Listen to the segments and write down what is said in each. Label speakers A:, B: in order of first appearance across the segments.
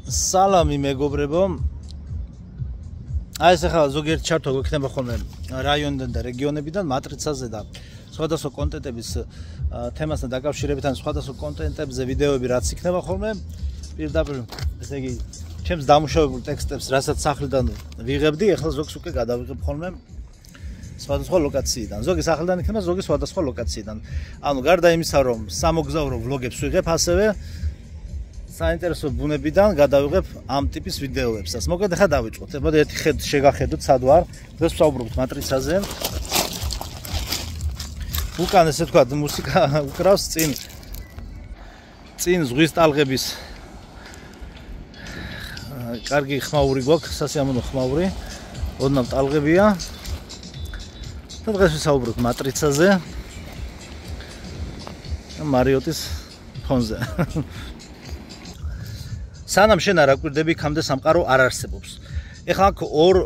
A: სალამი მეგობრებო. აი ეს ახლა ზოგიერთ ჩართვა გვექნება ხოლმე რაიონიდან და რეგიონებიდან მატრიცაზე და სხვადასხვა კონტენტების თემასთან დაკავშირებით ან სხვადასხვა კონტენტებზე ვიდეოები რაც იქნება ხოლმე პირდაპირ ესე იგი ჩემს დამუშავებულ ტექსტებს რასაც სახლიდან ვიღებდი, ახლა ზოგს უკვე გადავიღებ ხოლმე სხვადასხვა ლოკაციიდან. ზოგი სახლიდან იქნება, ზოგი სხვადასხვა ლოკაციიდან. ანუ გარდა იმისა, რომ სამოგზაურო ვლოგებს ვიღებ, ასევე საინტერესო ბუნებიდან გადავიღებ ამ ტიპის ვიდეოებსაც. მოკლედ ახლა დავიწყოთ. ებოდა ერთი ხედ შეგახედოთ სად ვარ. დღეს ვსაუბრობთ მატრიცაზე. უკან ესე თქვა მუსიკა უკრავს წინ ზღვის ტალღების კარგი ხმაური გვაქვს, სასიამოვნო ხმაური. ოდნავ ტალღებია. და დღეს ვსაუბრობთ მატრიცაზე. მარიოტის ფონზე. სანამ შენ არ აკვირდები, იქამდე სამყარო არ არსებობს. ეხლა აქ ორ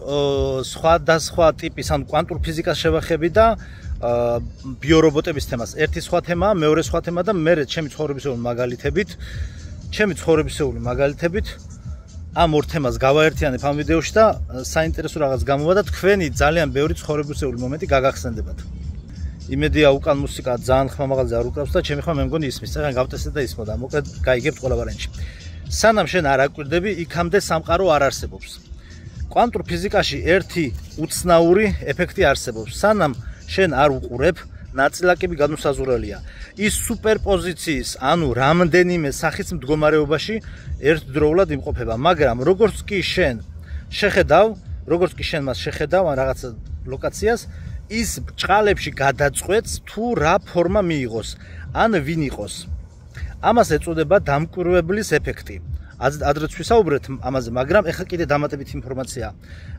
A: სხვადასხვა ტიპის ან კვანტურ ფიზიკას შევახები და ბიორობოტების თემას. ერთი სხვა თემაა, მეორე სხვა თემა და მე ჩემი ცხოვრებისეული მაგალითებით ამ ორ თემას გავაერთიანებ ამ ვიდეოში და საინტერესო რაღაც გამოვა და თქვენი ძალიან ბევრი ცხოვრებისეული მომენტი გაგახსენდებათ. იმედია უკან მუსიკა ძალიან ხმამაღალზე არ უკრავს და ჩემი ხმა მე მგონი ისმის. წეგან გავტესტე და ისმოდა. მოკლედ გაიგებთ ყველა ვარიანტში. სანამ შენ არ აკვირდები, იქამდე სამყარო არ არსებობს. კვანტურ ფიზიკაში ერთი უცნაური ეფექტი არსებობს. სანამ შენ არ უყურებ, ნაწილაკები განუსაზღვრელია. ის სუპერპოზიციის, ანუ რამდენიმე სახის მდგომარეობაში ერთდროულად იმყოფება, მაგრამ როგორც კი შენ მას შეხედავ ან რაღაც ლოკაციას, ის ბრჭყალებში გადაწყვეტს თუ რა ფორმა მიიღოს, ან ვინ იყოს. ამას ეწოდება დამკვირვებლის ეფექტი. ადრეც ვისაუბრეთ ამაზე, მაგრამ ეხლა კიდე დამატებით ინფორმაცია.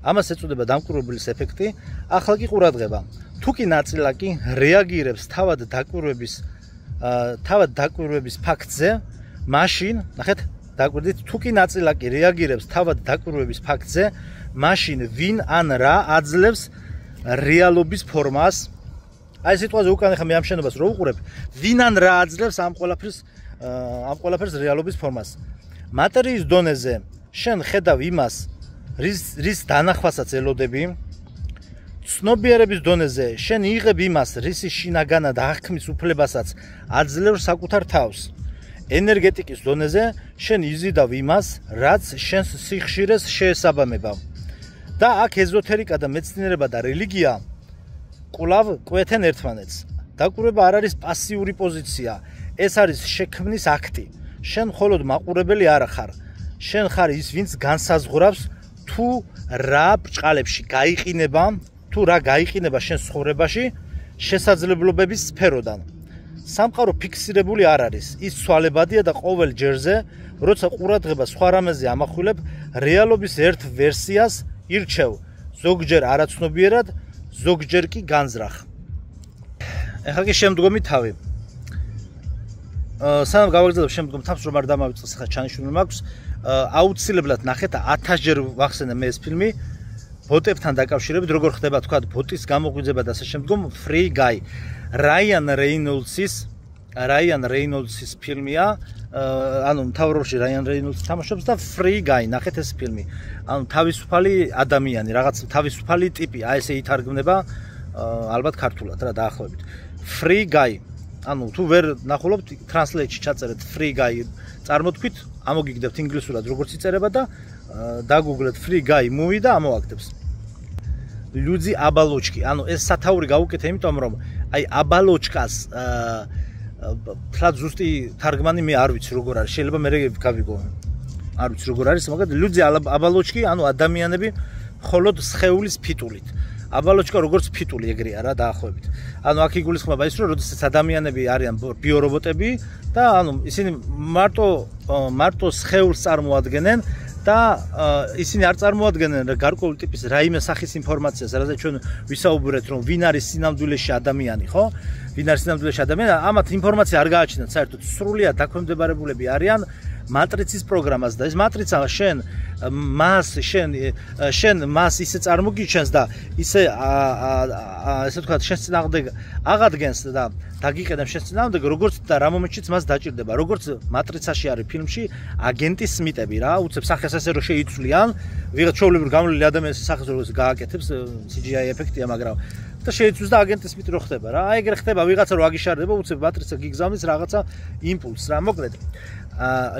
A: ამას ეწოდება დამკვირვებლის ეფექტი. ახლა კი ყურადღება. თუ კი ნაწილაკი რეაგირებს თავად დაკვირვების ფაქტზე, მაშინ, ნახეთ, დაკვირდით, თუ კი ნაწილაკი რეაგირებს თავად დაკვირვების ფაქტზე, მაშინ ვინ ან რა აძლევს რეალობის ფორმას. აი სიტყვაზე უკან ახლა მე ამ შენობას რო უყურებ, ვინ ან რა აძლევს ამ ყველაფერს რეალობის ფორმას. მატერიის დონეზე შენ ხედავ იმას, რის დანახვასაც ელოდები. ცნობიერების დონეზე შენ იღებ იმას, რისი შინაგანა და აღქმის უფლებასაც აძლევს საკუთარ თავს. ენერგეტიკის დონეზე შენ იზიდავ იმას, რაც შენს სიხშირეს შეესაბამება. და აქ ეზოთერიკა და მეცნიერება და რელიგია კვლავ კვეთენ ერთმანეთს. დაკვირვება არ არის პასიური პოზიცია, ეს არის შექმნის აქტი. შენ მხოლოდ მაყურებელი არ ხარ. შენ ხარ ის, ვინც განსაზღვრავს თუ რა ბრჭყალებში გაიყინება შენ ცხოვრებაში შესაძლებლობების სფეროდან. სამყარო ფიქსირებული არ არის. ის ცვალებადია და ყოველ ჯერზე, როცა ყურადღება სხვა რამეზე ამახვილებ, რეალობის ერთ ვერსიას ირჩევ, ზოგჯერ არაცნობიერად, ზოგჯერ კი განზრახ. ეხლა კი შემდგომი თავი. სანამ გავაგრძელებ შემდგომ თავს, რომ არ დამავიწყდეს, ხა ჩანიშნული მაქვს, აუცილებლად ნახეთ 1000 ჯერ ვახსენე მე ეს ფილმი ბოტებთან დაკავშირებით, როგორ ხდება თქვა ბოტის გამოღვიძება და ასე შემდგომ. Free Guy. რაიან რეინოლდსის ფილმია, ანუ მთავარ როლში რაიან რეინოლდსი თამაშობს და Free Guy, ნახეთ ეს ფილმი. ანუ თავისუფალი ადამიანი, რაღაც თავისუფალი ტიპი, აი ესე ითარგმნება ალბათ ქართულად რა დაახლოებით. Free Guy. ანუ თუ ვერ ნახულობთ, translate-ში ჩაწერეთ Free Guy, წარმოთქვით, ამოგიგდებთ ინგლისურად როგორც იწერება და დაგუგლეთ Free Guy movie და ამოაგდებს. Люди Абалочки. ანუ ეს სათაური გავუკეთე, იმიტომ რომ აი აბალოჩკას თლად ზუსტი თარგმანი მე არ ვიცი როგორ არის. შეიძლება მე გავიგო. არ ვიცი როგორ არის, მაგრამ Люди Абалочки, ანუ ადამიანები მხოლოდ სხეულის ფიტულით. აბალოჩკა როგორც ფიტული ეგრეა რა დაახლოებით. ანუ აქ იგულისხმება ის, რომ როდესაც ადამიანები არიან ბიორობოტები და ანუ ისინი მარტო სხეულს წარმოადგენენ და ისინი არ წარმოადგენენ გარკვეული ტიპის რაიმე სახის ინფორმაციას, რადგან ჩვენ ვისაუბრეთ, რომ ვინ არის სინამდვილეში ადამიანი, ხო? ვინ არის სინამდვილეში ადამიანი? ამათ ინფორმაცია არ გააჩნიათ საერთოდ. სრულიად დაქვემდებარებულები არიან მატრიცის პროგრამას და ეს მატრიცა შენ შენ მას ისე წარმოგიჩენს და ისე ესე ვთქვათ შენს წინააღმდეგ აღადგენს და დაგიყენებს შენს წინააღმდეგ როგორც და რა მომენტშიც მას დაჭირდება როგორც მატრიცაში არის ფილმში აგენტის სმიტები რა უცებ სახეს ასე რომ შეიცვლიან ვიღაც ჩვეულებრივ გამოვლილი ადამიანის სახეს როგორც გააკეთებს CGI ეფექტია მაგრამ და შეიცვლის და აგენტის სმიტი რო ხდება რა აი ეგრე ხდება ვიღაცა რო აგიშარდება უცებ მატრიცა გიგზავნის რაღაცა იმპულსს რა მოკლედ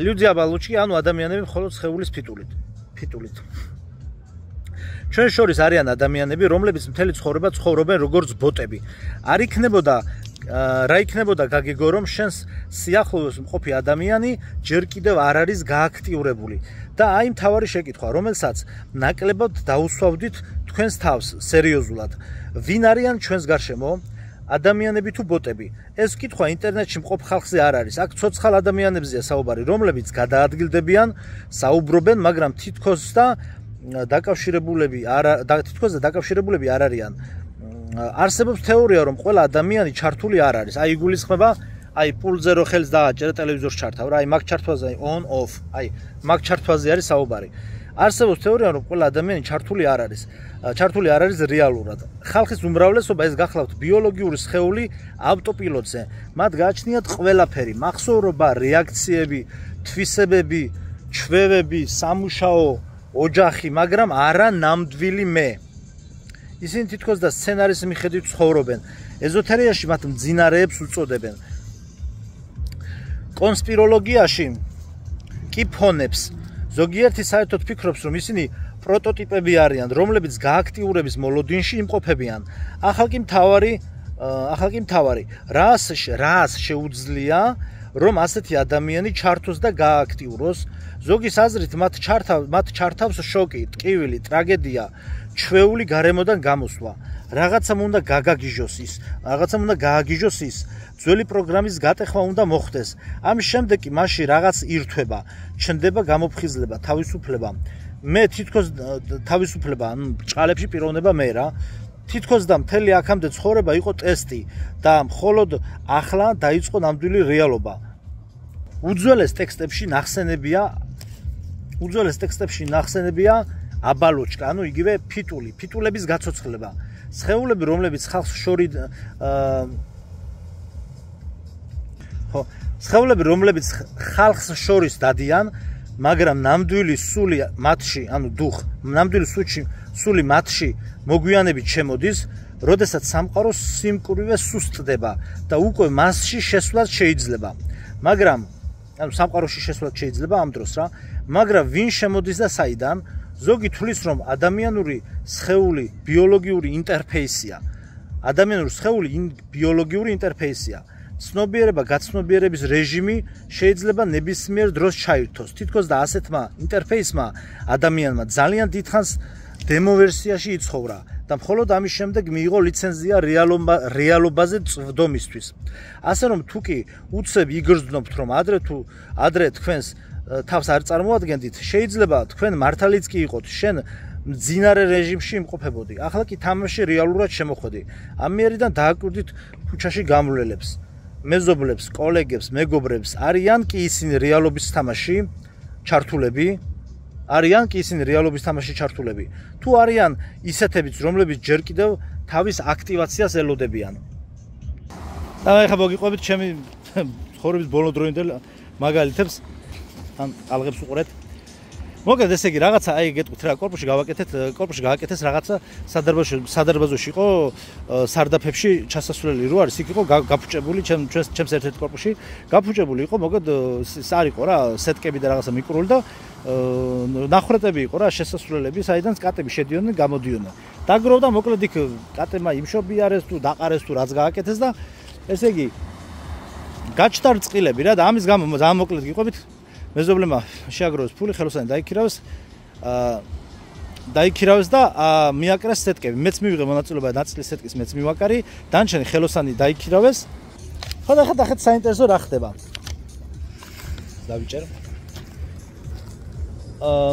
A: ილუზია ბალუჩკი ანუ ადამიანები მხოლოდ სხეულის ფიტულით ჩვენ შორის არიან ადამიანები რომლებიც მთელი ცხოვრება ცხოვრობენ როგორც ბოტები არ იქნებოდა რა იქნებოდა გაგიგო რომ შენს სიახლოვეს მყოფი ადამიანი ჯერ კიდევ არ არის გააქტიურებული და აი მთავარი შეკითხვა რომელსაც ნაკლებად დაუსვავდით თქვენს თავს სერიოზულად ვინ არიან ჩვენს გარშემო ადამიანები თუ ბოტები ეს კითხვა ინტერნეტში მყოფ ხალხზე არ არის აქ ცოცხალ ადამიანებზეა საუბარი რომლებიც გადაადგილდებიან საუბრობენ მაგრამ თითქოს და დაკავშირებულები არ არიან არსებობს თეორია რომ ყველა ადამიანი ჩართული არ არის აი იგულისხმება აი პულზე რო ხელს დააჭერე ტელევიზორს ჩართავ რა აი მაგ ჩართვაზე on off აი მაგ ჩართვაზე არის საუბარი არსებობს თეორია რომ ყველა ადამიანი ჩართული არ არის რეალურად ხალხის უმრავლესობა ეს გახლავთ ბიოლოგიური სხეული ავტოპილოტზე მათ გააჩნიათ ყველაფერი მახსოვრობა რეაქციები თვისებები ჩვევები სამუშაო ოჯახი მაგრამ არა ნამდვილი მე ისინი თითქოს და სცენარის მიხედვით ცხოვრობენ ეზოთერიაში მათ მძინარეებს უწოდებენ კონსპიროლოგიაში კი ფონებს ზოგიერთი საერთოდ ფიქრობს რომ ისინი პროტოტიპები არიან რომლებიც გააქტიურების მოლოდინში იმყოფებიან ახალ კი მთავარი რას შეუძლია რომ ასეთი ადამიანი ჩართოს და გააქტიუროს ზოგის აზრით მათ ჩართავს შოკი ტკივილი ტრაგედია ჩვეული გარემოდან გამოსვლა რაღაცამ უნდა გააგიჟოს ის ძველი პროგრამის გატეხვა უნდა მოხდეს ამის შემდეგ კი მასში რაღაც ირთვება ჩნდება გამოფხიზლება თავისუფლება მე თითქოს თავისუფლება ანუ ჭყალებში პიროვნება მე რა თითქოს და მთელი აქამდე ცხოვრება იყო ტესტი და მხოლოდ ახლა დაიწყო ნამდვილი რეალობა უძველეს ტექსტებში ნახსენებია აბალოჩკა ანუ იგივე ფიტულების გაცოცხლება სხეულები რომლებიც ხალხს შორის დადიან მაგრამ ნამდვილი სული მათში მოგვიანებით შემოდის როდესაც სამყარო სიმკვრივე სუსტდება და უკვე მასში შესვლაც შეიძლება მაგრამ ანუ სამყაროში შესვლაც შეიძლება ამ დროს რა მაგრამ ვინ შემოდის და საიდან ზოგი თვლის რომ ადამიანური სხეული ბიოლოგიური ინტერფეისია ცნობიერება გაცნობიერების რეჟიმი შეიძლება ნებისმიერ დროს ჩაირთოს თითქოს და ასეთმა ინტერფეისმა ადამიანმა ძალიან დიდხანს დემო ვერსიაში იცხოვრა და მხოლოდ ამის შემდეგ მიიღო ლიცენზია რეალობაზე წვდომისთვის ასე რომ თუ კი უცებ იგრძნობთ რომ ადრე თქვენს თავს არ წარმოადგენდით შეიძლება თქვენ მართალიც კი იყოთ შენ მძინარე რეჟიმში იმყოფებოდი ახლა კი თამაში რეალურად შემოხვედი ამ მიერიდან დააკვირდით ქუჩაში გამვლელებს მეზობლებს კოლეგებს მეგობრებს არიან კი ისინი რეალობის თამაში ჩართულები თუ არიან ისეთებიც რომლებიც ჯერ კიდევ თავის აქტივაციას ელოდებიან და ახლა მოგიყვებით ჩემი ცხოვრების ბოლო დროინდელ მაგალითებს ან ალღებს უყურეთ მოკლედ ესე იგი რაღაცა აი გეტყვით რა კორპუსში გავაკეთეს რაღაცა სადარბაზოში იყო სარდაფებში ჩასასვლელი რო არის იქ იყო გაფუჭებული ჩემს ერთ-ერთ კორპუსში გაფუჭებული იყო მოკლედ არ იყო რა სეტკები და რაღაცა მიკრული და ნახრეტები იყო რა შესასვლელები საიდან კატები შედიოდნენ გამოდიოდნენ დაგროვდა მოკლედ იქ კატებმა იმშობიარეს თუ დაყარეს თუ რაც გააკეთეს და ესე იგი გაჩნდა რწყილები რა და ამის გამო ძალიან მოკლედ გიყვებით მეზობლებმა შეაგროვეს ფული ხელოსანი დაიქირავეს და მიაკრეს სეტკები მეც მივიღე მონაწილეობა ნაწილი სეტკის მეც მივაკარი დანჩენი ხელოსანი დაიქირავეს ხო და ხეთ საინტერესო რა ხდება დავიჭერ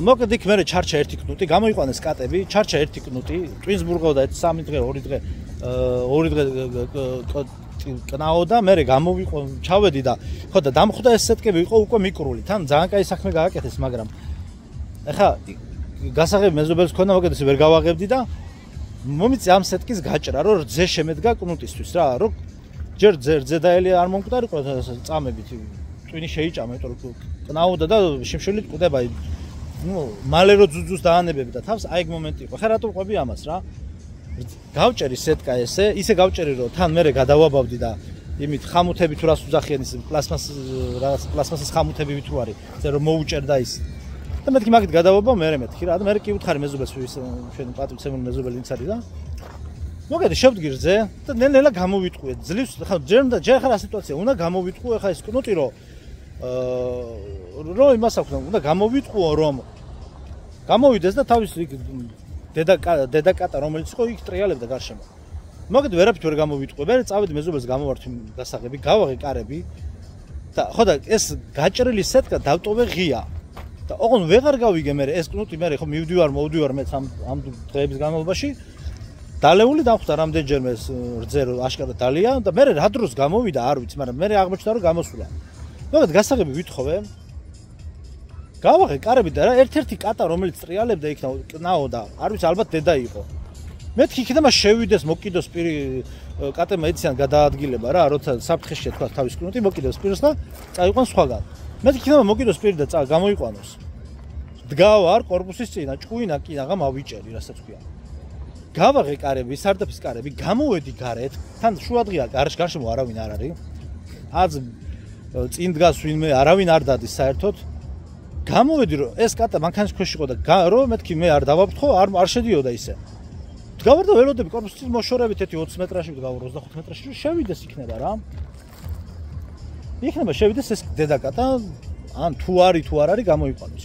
A: მოკლედ იქ მე ჩარჩა 1 კნუტი გამოიყვანეს კატები ჩარჩა 1 კნუტი ტვინს ბურღავდა 3 დღე 2 დღე კნაო და მე გამოვიყო ჩავედი და ხო და დამხვდა ეს სეტკები იყო უკვე მიკრული თან ძალიან კაი საქმე გააკეთეს მაგრამ ეხა გასაღები მეზობელს ქონდა, მოკეთ ეს ვერ გავაღებდი და მომიწე ამ სეტკის გაჭრა, რომ რძე შემედგა კნუტისთვის რა, რომ ჯერ რძე დაელი არ მომკვდარიყო წამებით, ტვინი შეიჭამა, იმიტომ რომ კნაოდა და შიმშილით კვდება. მალე რო ძუძუს დაანებები და თავს აი ეგ მომენტი იყო. ხა რატომ ყვები ამას რა? გავჭერი სეტკა ესე, ისე გავჭერი რომ თან მე გადავაბავდი და იმით ხამუთები თუ რას უძახიან ის პლასმასის ხამუთები ვით რო არის, ზე რომ მოუჭერ და ის. და მეთქი მაგით გადავაბავ მეთქი რა და მე კი უთხარი მეზობელს ჩვენ პატრიცემული მეზობელი ის არის და მოგედი შევდგი რძე და ნელ-ნელა გამოვიტყვი. ძლივს ხა ჯერ ხარ რა სიტუაცია, უნდა გამოვიტყვი ხა ეს კნუტი რომ იმას აქვს, უნდა გამოვიტყუო რომ გამოვიდეს და თავის იქ დედა კატა რომელიც იყო იქ ტრიალებდა გარშემო. მოგედი ვერაფრით ვერ გამოვიტყვი, მე წავედი მეზობელს გამოვართვი გასაღები, გავაღე კარები და ხო და ეს გაჭრილი სეტკა დავტოვე ღია. და ოღონ ვეღარ გავიგე მე ეს კნუტი მე ხო მოვდივარ მე ამ დღეების განმავლობაში დალეული დავხვდა რამდენჯერმე რძე რომ აშკარად დალია და მე რა დროს გამოვიდა არ ვიცი, მაგრამ მე აღმოჩნდა რომ გამოსულა. მოგეთ გასაღები ვითხოვე. გავაღე კარები და რა ერთ-ერთი კატა რომელიც ტრიალებდა იქ კნაოდა, არ ვიცი ალბათ დედა იყო. მეთქი იქნება შევიდეს მოკიდოს პირი კატემა ეციან გადაადგილება რა, როცა საფრთხეშია თქვა თავის კნუტი მოკიდოს პირს და წაიყვან სხვაგან. მეთქი იქნება მოკიდოს პირი და გამოიყვანოს. დგავარ კორპუსის წინა, ჭუინა კი აღა მავიჭერი, რასაც ქვია. გავაღე კარები, სარდაფის კარები, გამოვედი გარეთ, თან შუადღეა გარშემო არავინ არ არის. აც წინ დგას ვინმე არავინ არ დადის საერთოდ. გამოვედი რომ ეს კატა მანქანის ქვეშ იყო და რომ მეთქი მე არ დავაფრთხო, არ შედიოდა ისე. დგავარ და ველოდები კორპუსის მოშორებით 20 მეტრაში დგავარ 25 მეტრაში შევიდეს იქნება რა. იქნება შევიდეს ეს დედა კატა, ან თუ არ არის გამოიყვანოს.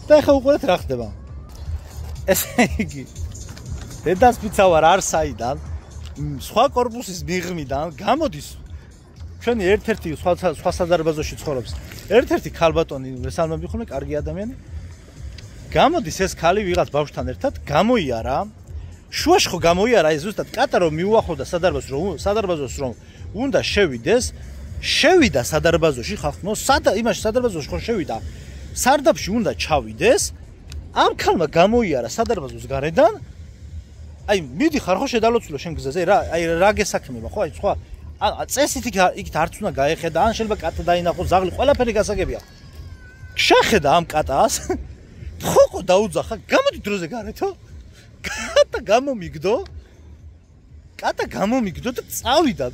A: და ეხა უყურეთ რა ხდება. ესე იგი დედას ვიცავარ არსაიდან, სხვა კორპუსის მიღმიდან გამოდის ჩვენი ერთ-ერთი სხვა სადარბაზოში ცხოვრობს. ერთ-ერთი ქალბატონი ვესალმები ხოლმე, კარგი ადამიანი. გამოდის ეს ქალი ვიღაც ბავშვთან ერთად, გამოიარა. შუაში ხო გამოიარა ეს ზუსტად კატა რომ მიუახლოვდა სადარბაზოს რომ უნდა შევიდეს, შევიდა სადარბაზოში ხახნო, იმაში სადარბაზოში ხო შევიდა. სარდაფში უნდა ჩავიდეს. ამ ქალმა გამოიარა სადარბაზოს გარედან. აი მიდი ხარ ხო შედალოცულო შენ გზაზე რა, აი რა გესაქმება ხო, აი სხვა წესით იქით არც უნდა გაეხედა, ან შეიძლება კატა დაინახო, ზაღლი, ყველაფერი გასაგებია. შეხედა ამ კატას, ხოყო დაუძახა, გამოდი დროზე გარეთო. კატა გამომიგდო და წავიდა.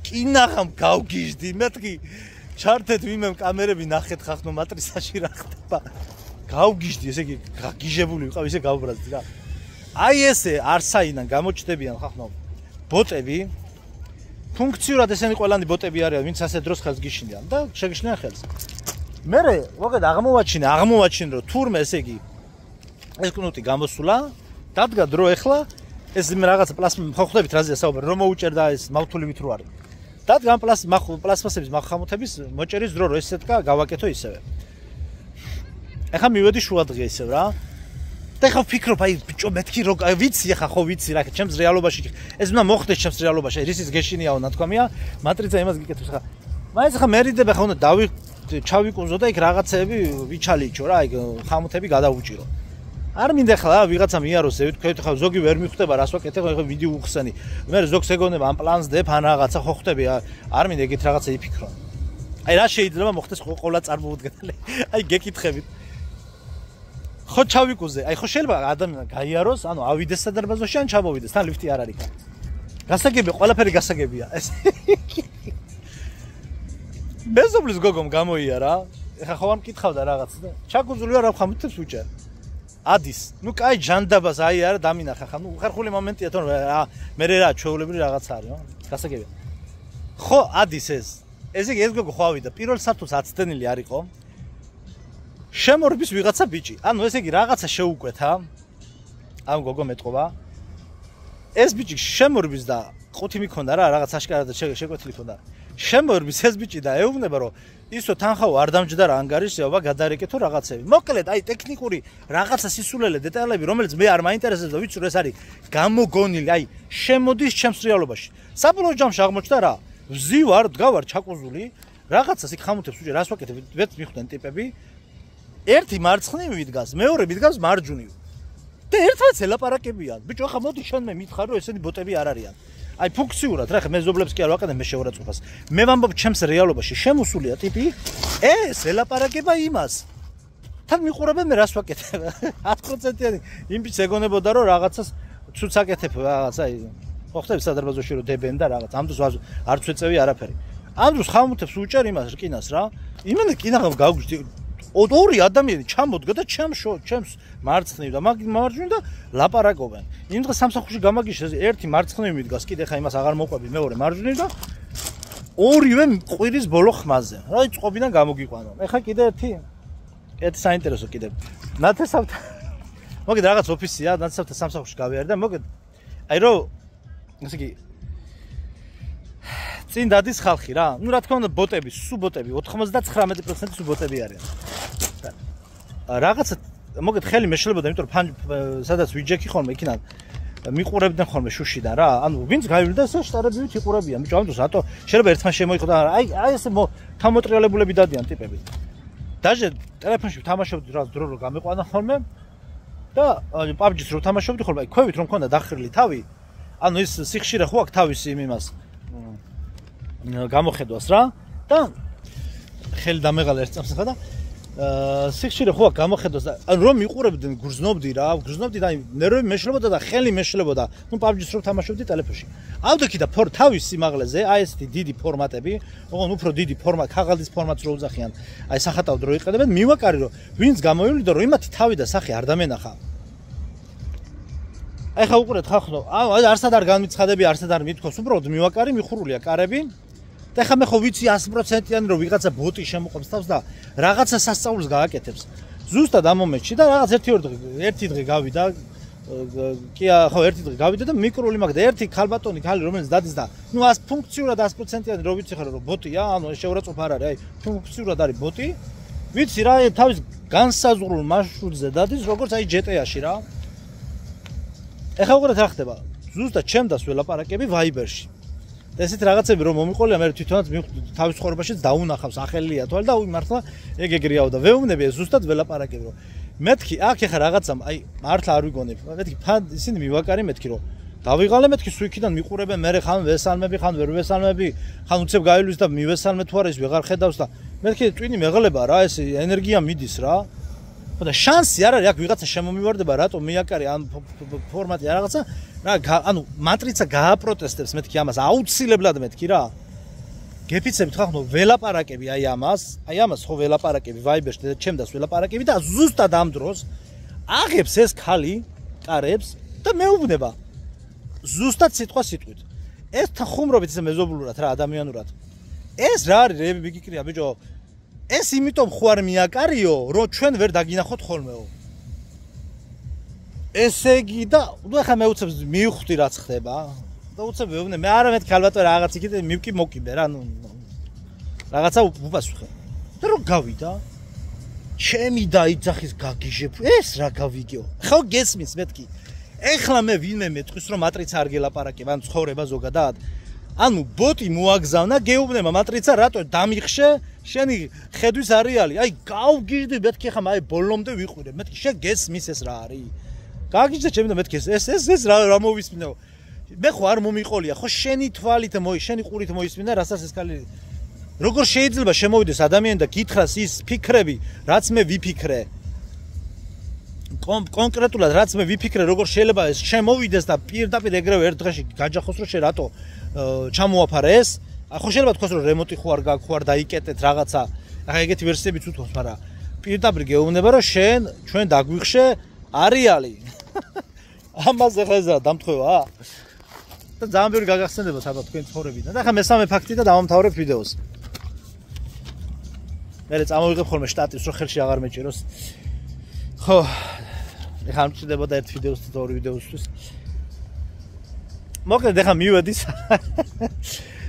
A: კინაღამ გავგიჟდი, მეთქი ჩართეთ ვინმე კამერები ნახეთ ხახნო მატრიცაში რა ხდება. გავგიჟდი, ესე იგი გაგიჟებული ვიყავ, ისე გავბრაზდი რა. აი ესე არსაიდან გამოჩნდებიან ხახნო ბოტები. ფუნქციურად ესენი ყველანი ბოტები არიან, ვინც ასე დროს ხელს გიშინიან და შეგიშნიან ხელს. მე მოგეთ აღმოვაჩინე რომ თურმე ესე იგი ეს კნუტი გამოსულა, დადგა დრო ეხლა ეს რაღაცა ხვდებით რაზეა საუბარი, რომ მოუჭერდა ეს მავთულივით რო არის. დადგა ამ პლასმასების მახამოთების მოჭერის დრო რომ ეს სეტკა გავაკეთო ისევე. ეხლა მივედი შუადღე ისევ რა. და ეხლა ვფიქრობ, აი ბიჭო მეთქი რო ვიცი ეხლა ხო ვიცი რა, ჩემს რეალობაში ეს უნდა მოხდეს ჩემს რეალობაში, რისის გეშინიაო ნათქვამია, მატრიცა იმას გიკეთებს ხა. მაინც ხა მერიდებ ხა უნდა ჩავიკუნზო და იქ რაღაცეები ვიჩალიჩო რა, აი ხამუთები გადავუჭირო. არ მინდა ხლა ვიღაცა მიაროს ზევით, ქვეთ ხა ზოგი ვერ მიხვდება რას ვაკეთებ, ხა ვიდეო უხსენი. მე ზოგს ეგონება ამ პლანს დებ ან რაღაცა ხო ხვდები, არ მინდა ეგეთ რაღაცა იფიქრო. აი რა შეიძლება მოხდეს ყოლა წარმოუდგენელი. აი გეკითხებით. ხო ჩავიკუზე, აი ხო შეიძლება ადამიანი გაიაროს, ანუ ავიდეს სადარბაზოში ან ჩამოვიდეს, თან ლიფტი არ არის. გასაგებია, ყველაფერი გასაგებია. ეს მეზობლის გოგომ გამოიარა, ეხა ხო არ მკითხავდა რაღაც და ჩაგუზულია რა ხამუთებს უჭერ. ადის. ნუ კაი ჯანდაბას აი არა დამინახა ხა, ნუ ხერხული მომენტია თორე მე რა ჩვეულებრივი რაღაც არის, გასაგებია. ხო ადის ეს. ესე იგი ეს გოგო ხო ავიდა, პირველ სართულს აცდენილი არისო. შემორბის ვიღაცა ბიჭი. ანუ ესე იგი რაღაცა შეუკვეთა. ამ გოგო მეტყობა. ეს ბიჭი შემორბის და ყუთი მიქონდა რა, რაღაც აშკარად შეკვეთილი ქონდა. შემორბის ეს ბიჭი და ეუბნება რომ ისო თანხაო არ დამჯდა რა ანგარიშება გადარეკეთო რაღაცები. მოკლედ აი ტექნიკური რაღაცა სისულელე დეტალები რომელიც მე არ მაინტერესებს და ვიცი რომ ეს არის გამოგონილი, აი შემოდის ჩემს რეალობაში. საბოლოო ჯამში აღმოჩნდა რა, ვზივარ, დგავარ ჩაკუზული, რაღაცას იქ ხამუთებს უჭერ, რას ვაკეთებ, ვეც მიხვდნენ ტიპები. ერთი მარცხნივ მიდგას, მეორე მიდგას მარჯვნივ. და ერთმანეთს ელაპარაკებიან. ბიჭო, ახლა მოდი შენ მე მითხარ, რომ ესენი ბოტები არ არიან. აი ფუნქციურად რა ხე მეზობლებს კი არ ვაყენებ მე შეურაცხყოფას. მე ვამბობ ჩემს რეალობაში შემოსულია ტიპი ეს ელაპარაკება იმას. თან მიყურებენ მე რას ვაკეთებ. 10%-იანი იმის ეგონებოდა რომ რაღაცას ცუც აკეთებ რაღაცა ხო ხტები სადარბაზოში რომ დებენ და რაღაც ამ დროს არ წვეწევი არაფერი. ამ დროს ხამუთებს უჭერ იმას რკინას რა. იმენ რკინა გავგვიჭდი ორი ადამიანი ჩამოდგა და ჩემს მარცხნივ და მარჯვნივ და ლაპარაკობენ. იმ დღეს სამსახურში გამაგიშეს ერთი მარცხნივ მიდგას, კიდე ხა იმას აღარ მოყვები, მეორე მარჯვნივ და ორივე ყვირის ბოლო ხმაზე. რა იწყობიდან გამოგიყვანო. ეხა კიდე ერთი საინტერესო კიდე. ნათესავთ მოგეთ რაღაც ოფისია, ნათესავთ სამსახურში გავიარე და მოგეთ აი რომ ესე იგი წინ დადის ხალხი რა. ნუ რა თქმა უნდა ბოტები, სუ ბოტები 99% სუ ბოტები არიან. რაღაცა მოგეთ ხელი მეშლებოდა, იმიტომ რომ სადაც ვიჯექი ხოლმე იქიდან მიყურებდნენ ხოლმე შუშიდან რა. ანუ ვინც გაივლიდა ეს შტარებივით იყურებიან. ბიჭო, ამ დროს რატო შეიძლება ერთმა შემოიხდა აი ეს თავმოტრიალებულები დადიან ტიპები. დაჟე ტელეფონში ვთამაშობდი რა დრო რომ გამიყვანა ხოლმე და PUBG-ს რო ვთამაშობდი ხოლმე აი ქვევით რომ მქონდა დახრილი თავი. ანუ ის სიხშირე ხო აქვს თავისი იმას გამოხედვას რა და ხელი დამეღალა ერთ წამს ხა და სიხშირე ხო აქვს გამოხედვას და ანუ რომ მიყურებდნენ გრძნობდი და ნერვები მეშლებოდა და ხელი მეშლებოდა. ნუ PUBG-ს რო ვთამაშობდი ტელეფონში. ავდექი და თავის სიმაღლეზე აი ესეთი დიდი ფორმატები, ოღონდ უფრო დიდი ფორმატ, ქაღალდის ფორმატს რო უძახიან, აი სახატავ დრო იყედებენ, მივაკარი რომ ვინც გამოივლიდა რომ იმათი თავი და სახე არ დამენახა. აი ხა უყურეთ ხახნო, არსად არ განმიცხადები, არსად არ მithქოს, უბრალოდ მივაკარი, მიხურულია კარები. და ხა მე ხო ვიცი 100%-იანი რომ ვიღაცა ბოტი შემოყვებს თავს და რაღაცა სასწაულს გააკეთებს. ზუსტად ამ მომენტში და რაღაც ერთი დღე გავიდა კი ხო ერთი დღე გავიდა და მიკრული მაგ და ერთი ქალბატონი ქალი რომელიც დადის და ნუ ფუნქციურად 100%-იანი რო ვიცი ხარ რომ ბოტია, ანუ შეურაცხყოფა არ არის, აი ფუნქციურად არის ბოტი. ვიცი რა, თავის განსაზღვრულ მარშრუტზე დადის, როგორც აი GTA-ში რა. ეხა უყურეთ რა ხდება. ზუსტად ჩემდას ველაპარაკები Viber-ში. ესეთ რაღაცები რომ მომიყოლია მე თვითონაც თავის ცხოვრებაშიც დაუნახავს ახელია თვალ და მართლა ეგრეაო და ვეუბნები ზუსტად ველაპარაკები რომ მეთქი აქ ეხა რაღაცამ აი მართლა არ ვიგონებ მეთქი ისინი მივაკარი მეთქი რომ დავიღალე მეთქი სულ იქიდან მიყურებენ მე ხან ვესალმები ხან ვერ ვესალმები ხან უცებ გაივლვის და მივესალმე თუ არა ის ვეღარ ხედავს და მეთქი ტვინი მეღლება რა ეს ენერგია მიდის რა და შანსი არ არის აქ ვიღაცა შემომივარდება რატომ მიაკარი ამ ფორმატი რაღაცა რა ანუ მატრიცა გააპროტესტებს მეთქი ამას აუცილებლად მეთქი რა გეფიცებით ხახნო ველაპარაკები აი ამას ხო ველაპარაკები Viber-ში და ჩემდას ველაპარაკები და ზუსტად ამ დროს აღებს ეს ხალი კარებს და მეუბნება ზუსტად სიტყვა სიტყვით ეს ხუმრობით ისე მეზობლურად რა ადამიანურად ეს რა არის რები მიგიკრია ბიჭო ეს იმიტომ ხوار მიაკარიო რომ ჩვენ ვერ დაგინახოთ ხოლმეო ესე იგი და ნუ ახლა მე უცებ მივხვდი რაც ხდება და უცებ ვეუბნე მე არა მეთქი ალბათ რაღაც იქით მივკი მოკიბე რა ნუ რაღაცა უპასუხე და რომ გავიდა ჩემი დაიძახის გაგიჟებ ეს რა გავიგეო ხო გესმის მეთქი ეხლა მე ვინმე მეტყვის რომ მატრიცა არ გელაპარაკებ ან ცხოვრება ზოგადად ანუ ბოტი მოაგზავნა გეუბნება მატრიცა რატო დამიხშე შენი ხედვის არეალი აი გავგიჟდი მეთქი ხა მე ბოლომდე ვიყურე მეთქი შენ გესმის ეს რა არის გაგიჟდა ჩემი და მეთქი ეს რა მოვისმინო მე ხო არ მომიყოლია ხო შენი თვალით შენი ყურით მოისმინა რასაც ეს კალი როგორ შეიძლება შემოვიდეს ადამიანი და გითხრას ის ფიქრები რაც მე ვიფიქრე კონკრეტულად რაც მე ვიფიქრე როგორ შეიძლება ეს შემოვიდეს და პირდაპირ ეგრევე ერთ დღეში გაჯახოს რომ შე რატო ჩამოაფარე ეს ხო შეიძლება თქვას რომ რემონტი ხო არ გაქვს ხო არ დაიკეტეთ რაღაცა ახლა ეგეთი ვერსიებიც უთქვას მაგრამ პირდაპირ გეუბნება რომ შენ ჩვენ დაგვიხშე არეალი ამაზე ხეზა დამთხევა და ძალიან ბევრი გაგახსენებათ ალბათ თქვენ ცხოვრებიდან და ახლა მესამე ფაქტი და დავამთავრებ ვიდეოს მე წამოვიღებ ხოლმე შტატის რომ ხელში აღარ მეჭიროს ხო ეხლა მჭირდებოდა ერთ ვიდეოს თუ ორი ვიდეოსთვის მოკლედ ეხლა მივედი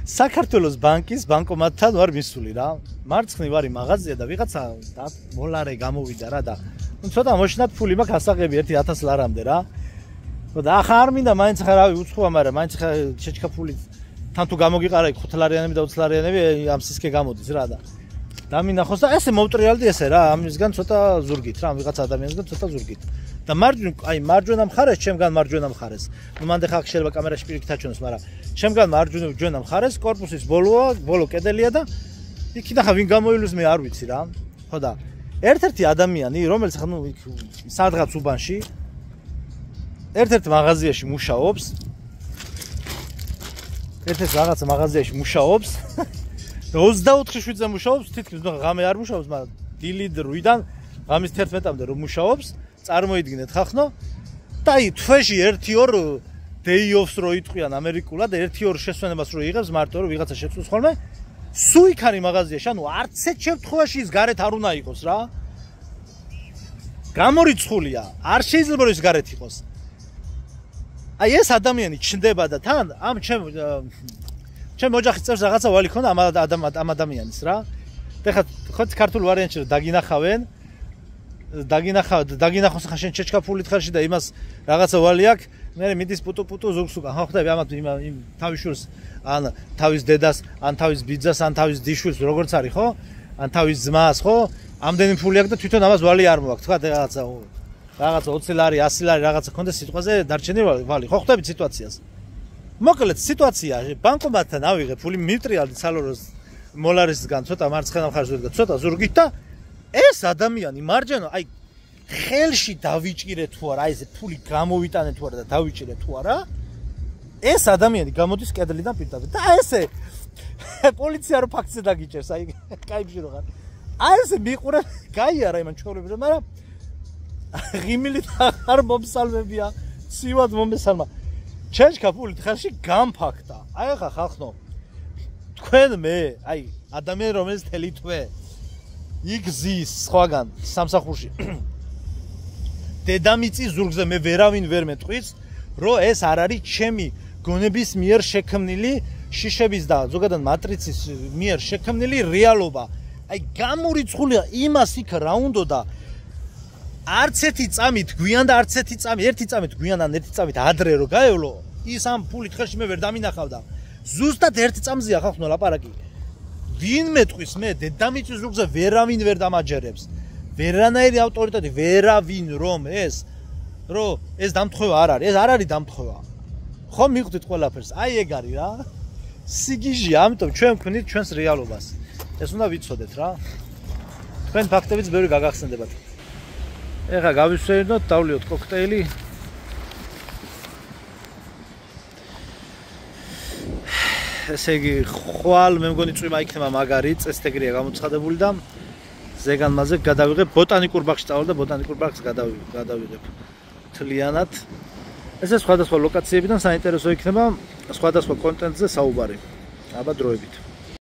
A: საქართველოს ბანკის ბანკომატთან ვარ მისული რა მარცხნივ არის მაღაზია და ვიღაცა მოლარე გამოვიდა რა და ცოტა მოშნათ ფული მაქვს ასაღები 1000 ლარამდე რა და ახლა არ მინდა მაინც ხა რავი უცხოა მაგრამ მაინც ხა შეჭქა ფული თან თუ გამოგიყარა 5 ლარიანები და 20 ლარიანები ამ სისკე გამოდის რა და დამინახოს და ესე მოვტრიალდი ესე რა, ამისგან ცოტა ზურგით რა, ვიღაც ადამიანისგან ცოტა ზურგით. და მარჯვენა მხარეს, ჩემგან მარჯვენა მხარეს. ნუ მანდ ხალხ შეიძლება კამერაში პირიქით აჩვენოს, მაგრამ ჩემგან მარჯვენა მხარეს კორპუსის ბოლო კედელია და იქ ნახა ვინ გამოილვის მე არ ვიცი რა. ხო და ერთ-ერთი ადამიანი, რომელიც ხა ნუ სადღაც უბანში ერთ-ერთ მაღაზიაში მუშაობს. ერთ-ერთ რაღაც მაღაზიაში მუშაობს. 24 შვიდზე მუშაობს, თითქმის ღამე არ მუშაობს, მაგრამ დილით 8-დან ღამის 11-მდე რომ მუშაობს, წარმოიდგინეთ ხახნო. და აი თვეში 1-2 day off-ს რო იტყვიან ამერიკულად, 1-2 შესვენებას რო იღებს მარტო რომ ვიღაცა შეწუს ხოლმე, სულ იქ არის მაღაზიაში, ანუ არც ერთ შემთხვევაში ის გარეთ არ უნდა იყოს რა. გამორიცხულია, არ შეიძლება რომ ის გარეთ იყოს. აი ეს ადამიანი ჩნდება და თან ამ ჩემ ოჯახის წევრს რაღაცა ვალი ქონდა ამ ადამიანის რა. ეხლა ხოც ქართულ ვარიანტში დაგინახავენ. დაგინახოს ხა შენ ჩეჩკაფულით ხარში და იმას რაღაცა ვალი აქვს. მე მიდის პუტუ ზოგს უკან. ხო ხვდები ამათ იმ თავის შვილს ან თავის დედას, ან თავის ბიძას, ან თავის დიშვილს როგორც არის ხო? ან თავის ძმას ხო? ამდენი ფული აქვს და თვითონ ამას ვალი არ მოაქვს. თქვა რაღაცა 20 ლარი, 100 ლარი რაღაცა ქონდა სიტყვაზე დარჩენილი ვალი. ხო ხვდებით სიტუაციას? მოკლედ სიტუაცია ბანკომატთან ავიღე ფული მივტრიალდი სალოროს მოლარისგან ცოტა მარცხენა მხარეს ვედგა ცოტა ზურგით და ეს ადამიანი მარჯვენა აი ხელში დავიჭირე თუ არა აი ესე ფული გამოვიტანე თუ არა და დავიჭირე თუ არა ეს ადამიანი გამოდის კედლიდან პირდაპირ და ესე პოლიცია რო ფაქტზე დაგიჭერს აი кайფში რო ხარ აი ესე მიყურე გაიარა იმან ჩორები მაგრამ ღიმილით არ მომსალმებია ცივად მომესალმა ჩეჩკაფულით ხარში გამფაქდა. აი ხა ხალხნო. თქვენ მე, აი ადამიანი რომელიც თელი თვე იგზის სხვაგან სამსახურში. დედამიწის ზურგზე მე ვერავინ ვერ მეტყვის, რომ ეს არ არის ჩემი გონების მიერ შექმნილი შიშების და ზოგადად მატრიცის მიერ შექმნილი რეალობა. აი გამორიცხულია იმას იქ რა უნდა და არც ერთი წამით გვიან და არც ერთი წამით გვიან ან ერთი წამით ადრე რო გაევლო ის ამ ფულით ხელში მე ვერ დამინახავდა ზუსტად ერთი წამზია ხალხო ლაპარაკი ვინ მეტყვის მე დედამიწის ზურგზე ვერავინ ვერ დამაჯერებს ვერანაირი ავტორიტეტი ვერავინ რომ ეს დამთხევა არ არის ეს არ არის დამთხევა ხო მიხვდით ყველაფერს აი ეგ არის რა სიგიჟი ამიტომ ჩვენ ვქნით ჩვენს რეალობას ეს უნდა ვიცოდეთ რა თქვენ ფაქტებიც ბევრი გაგახსენდებათ ეხლა გავისვენოთ, დავლიოთ კოქტეილი. ესე იგი, ხვალ მე მგონი წვიმა იქნება მაგარი, წესთეგრია გამოცხადებული და ზეგან მასზე გადავიღებ ბოტანიკურ ბაღში წავალ და ბოტანიკურ ბაღს გადავიღებ. თლიანად. ესე სხვადასხვა ლოკაციებიდან საინტერესო იქნება სხვადასხვა კონტენტზე საუბარი. აბა დროებით.